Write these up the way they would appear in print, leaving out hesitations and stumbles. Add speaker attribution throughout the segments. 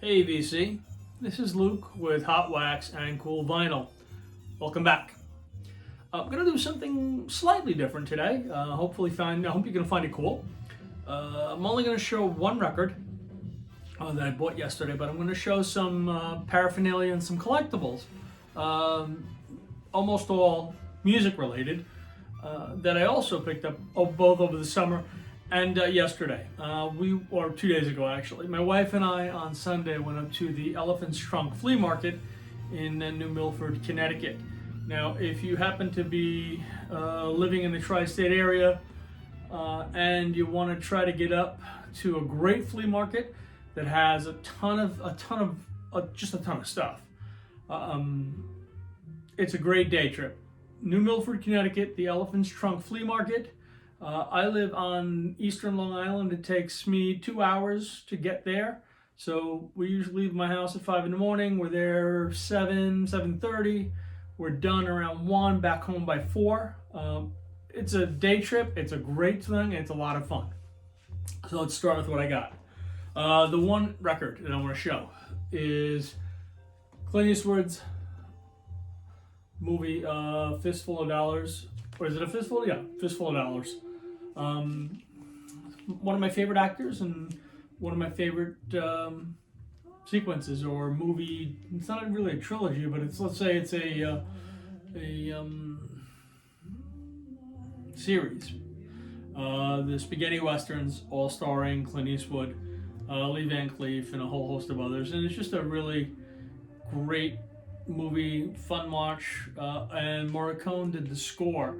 Speaker 1: Hey VC, this is Luke with Hot Wax and Cool Vinyl. Welcome back. I'm going to do something slightly different today. I hope you're going to find it cool. I'm only going to show one record that I bought yesterday, but I'm going to show some paraphernalia and some collectibles. Almost all music related that I also picked up both over the summer and yesterday. 2 days ago actually. My wife and I on Sunday went up to the Elephant's Trunk Flea Market in New Milford, Connecticut. Now, if you happen to be living in the tri-state area and you want to try to get up to a great flea market that has a ton of stuff, it's a great day trip. New Milford, Connecticut, the Elephant's Trunk Flea Market. I live on eastern Long Island. It takes me 2 hours to get there. So we usually leave my house at 5 in the morning. We're there 7:30. We're done around 1, back home by 4. It's a day trip. It's a great thing. It's a lot of fun. So let's start with what I got. The one record that I want to show is Clint Eastwood's movie Fistful of Dollars. Or is it a fistful? Yeah, Fistful of Dollars. One of my favorite actors and one of my favorite sequences or movie. It's not really a trilogy, but let's say it's a series. The spaghetti westerns, all starring Clint Eastwood, Lee Van Cleef, and a whole host of others. And it's just a really great movie, fun watch, and Morricone did the score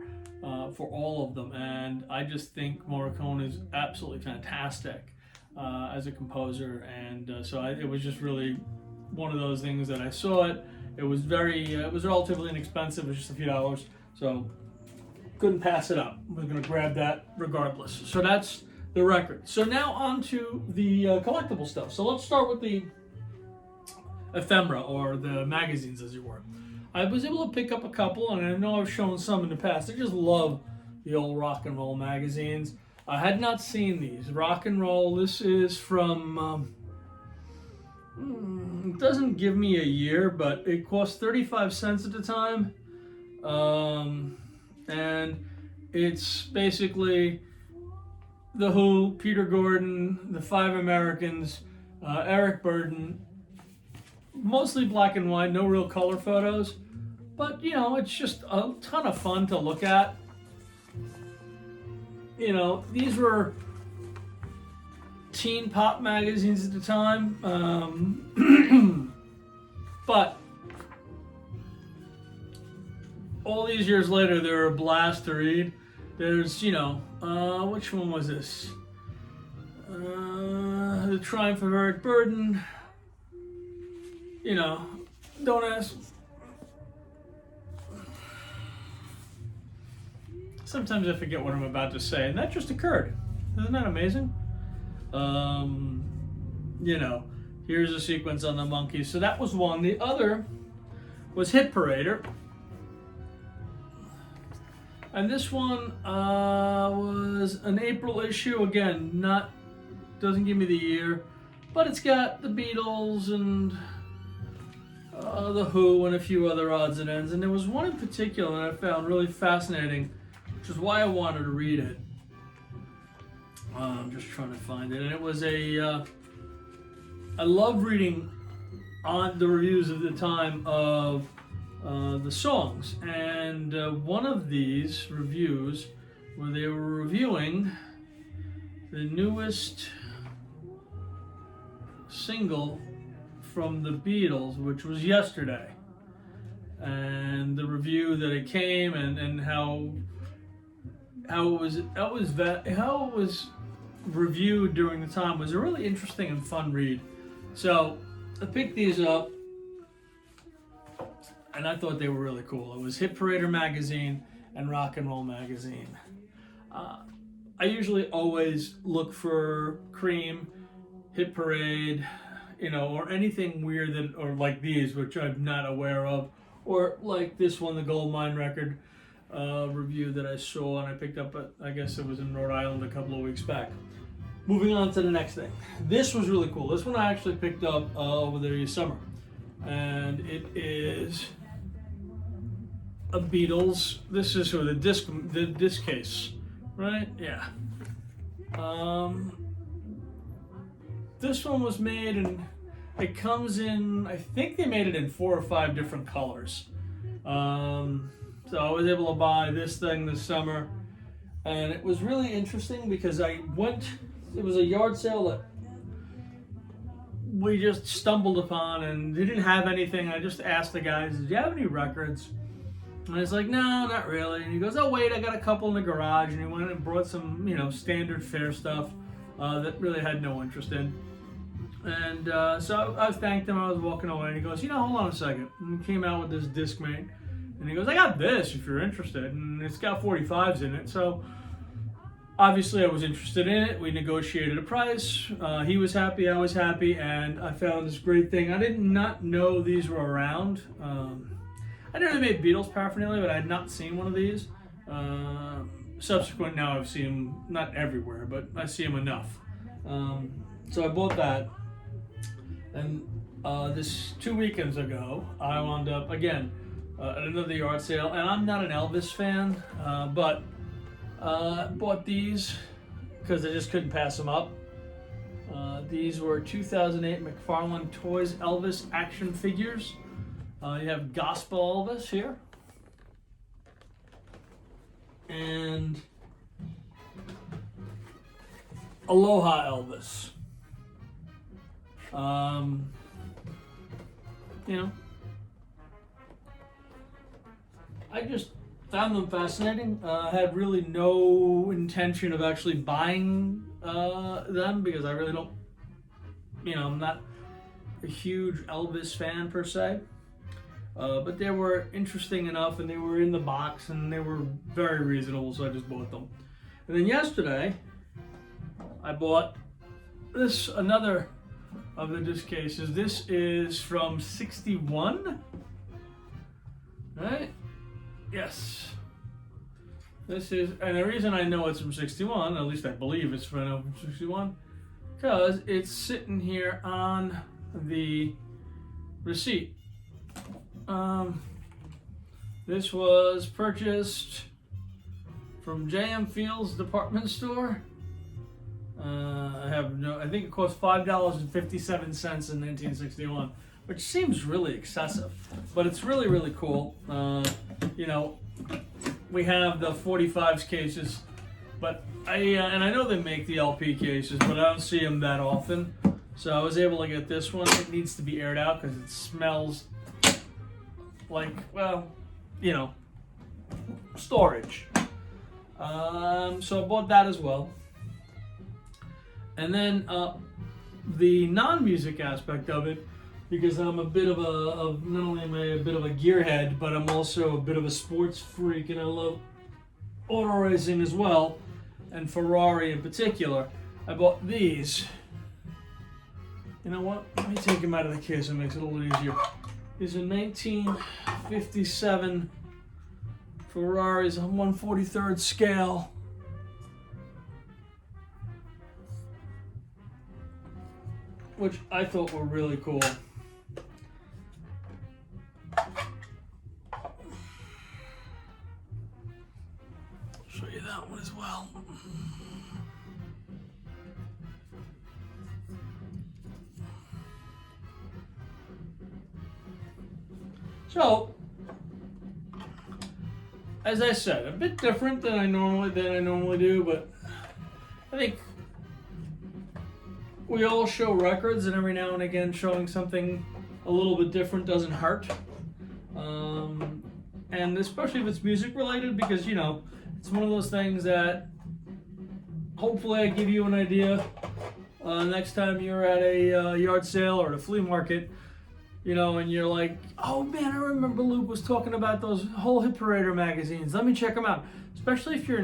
Speaker 1: for all of them, and I just think Morricone is absolutely fantastic as a composer, and it was just really one of those things that I saw it. It was it was relatively inexpensive. It was just a few dollars, so couldn't pass it up. We're gonna grab that regardless. So that's the record. So now on to the collectible stuff. So let's start with the ephemera, or the magazines, as you were. I was able to pick up a couple, and I know I've shown some in the past. I just love the old rock and roll magazines. I had not seen these. Rock and roll, this is from, it doesn't give me a year, but it cost 35 cents at the time. And it's basically The Who, Peter Gordon, the Five Americans, Eric Burden, mostly black and white, no real color photos, but it's just a ton of fun to look at. These were teen pop magazines at the time, but all these years later, they're a blast to read. There's, which one was this? The Triumph of Eric Burden. Don't ask. Sometimes I forget what I'm about to say, and that just occurred. Isn't that amazing? Here's a sequence on the Monkees. So that was one. The other was Hit Parader. And this one was an April issue. Again, doesn't give me the year, but it's got the Beatles and The Who and a few other odds and ends. And there was one in particular that I found really fascinating, which is why I wanted to read it. I'm just trying to find it. And it was I love reading on the reviews of the time of the songs. And one of these reviews, where they were reviewing the newest single from the Beatles, which was Yesterday, and the review that it came and how it was reviewed during the time was a really interesting and fun read. So I picked these up, and I thought they were really cool. It was Hit Parader magazine and Rock and Roll magazine. I usually always look for Cream, Hit Parade, or anything weird or like these, which I'm not aware of, or like this one, the Goldmine record review that I saw and I picked up I guess it was in Rhode Island a couple of weeks back. moving on to the next thing. This was really cool. This one I actually picked up over the summer, and it is a Beatles. This is the disc case, right? Yeah. This one was made, and it comes in, I think they made it in 4 or 5 different colors. So I was able to buy this thing this summer, and it was really interesting because it was a yard sale that we just stumbled upon, and they didn't have anything. I just asked the guys, did you have any records? And he's like, no, not really. And he goes, oh wait, I got a couple in the garage. And he went and brought some, standard fare stuff that really had no interest in. And so I thanked him. I was walking away, and he goes, hold on a second. And he came out with this Discmate, and he goes, I got this if you're interested, and it's got 45s in it. So obviously I was interested in it. We negotiated a price. He was happy, I was happy, and I found this great thing. I did not know these were around. I knew they made Beatles paraphernalia, but I had not seen one of these. Subsequent, now I've seen them, not everywhere, but I see them enough. So I bought that. And this 2 weekends ago, I wound up, again, at another yard sale. And I'm not an Elvis fan, but bought these because I just couldn't pass them up. These were 2008 McFarlane Toys Elvis action figures. You have Gospel Elvis here. And Aloha Elvis. I just found them fascinating. I had really no intention of actually buying them because I really don't, I'm not a huge Elvis fan per se. But they were interesting enough, and they were in the box, and they were very reasonable, so I just bought them. And then yesterday, I bought this, another of the disc cases. This is from 61, right? Yes. This is, and the reason I know it's from 61, at least I believe it's from 61, because it's sitting here on the receipt. This was purchased from J.M. Fields department store. I think it cost $5.57 in 1961, which seems really excessive, but it's really, really cool. We have the 45s cases, but and I know they make the LP cases, but I don't see them that often. So I was able to get this one. It needs to be aired out because it smells like, storage. So I bought that as well. And then the non-music aspect of it, because I'm a bit of not only am I a bit of a gearhead, but I'm also a bit of a sports freak, and I love auto racing as well, and Ferrari in particular. I bought these. You know what? Let me take them out of the case. It makes it a little easier. These are 1957 Ferraris on 1/43rd scale. Which I thought were really cool. Show you that one as well. So, as I said, a bit different than I normally do, but I think we all show records, and every now and again showing something a little bit different doesn't hurt. And especially if it's music related, because it's one of those things that hopefully I give you an idea next time you're at a yard sale or at a flea market, and you're like, oh man, I remember Luke was talking about those whole Hit Parader magazines. Let me check them out. Especially if you're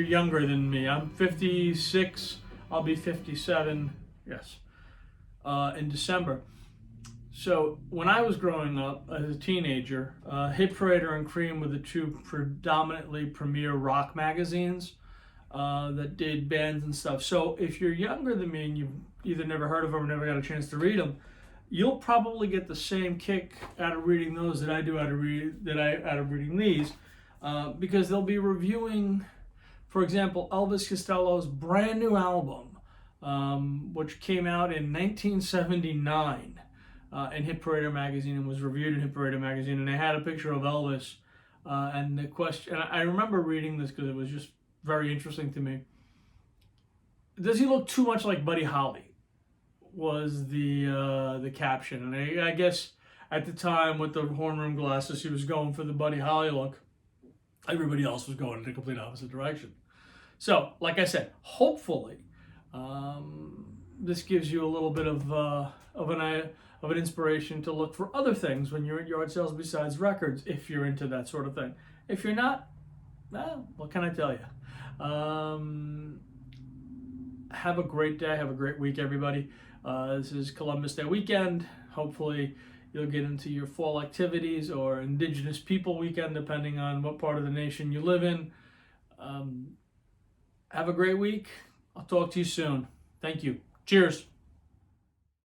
Speaker 1: younger than me. I'm 56. I'll be 57, yes, in December. So when I was growing up as a teenager, Hit Parader and Cream were the two predominantly premier rock magazines. that did bands and stuff. So if you're younger than me and you've either never heard of them or never got a chance to read them, you'll probably get the same kick out of reading those that I do out of reading these, because they'll be reviewing, for example, Elvis Costello's brand new album, which came out in 1979 in Hit Parader magazine and was reviewed in Hit Parader magazine, and they had a picture of Elvis, and the question. And I remember reading this because it was just very interesting to me. Does he look too much like Buddy Holly? Was the caption, and I guess at the time with the horn rim glasses, he was going for the Buddy Holly look. Everybody else was going in the complete opposite direction. So, like I said, hopefully, this gives you a little bit of an inspiration to look for other things when you're at yard sales besides records, if you're into that sort of thing. If you're not, well, what can I tell you? Have a great day. Have a great week, everybody. This is Columbus Day weekend. Hopefully, you'll get into your fall activities or Indigenous People weekend, depending on what part of the nation you live in. Have a great week. I'll talk to you soon. Thank you. Cheers.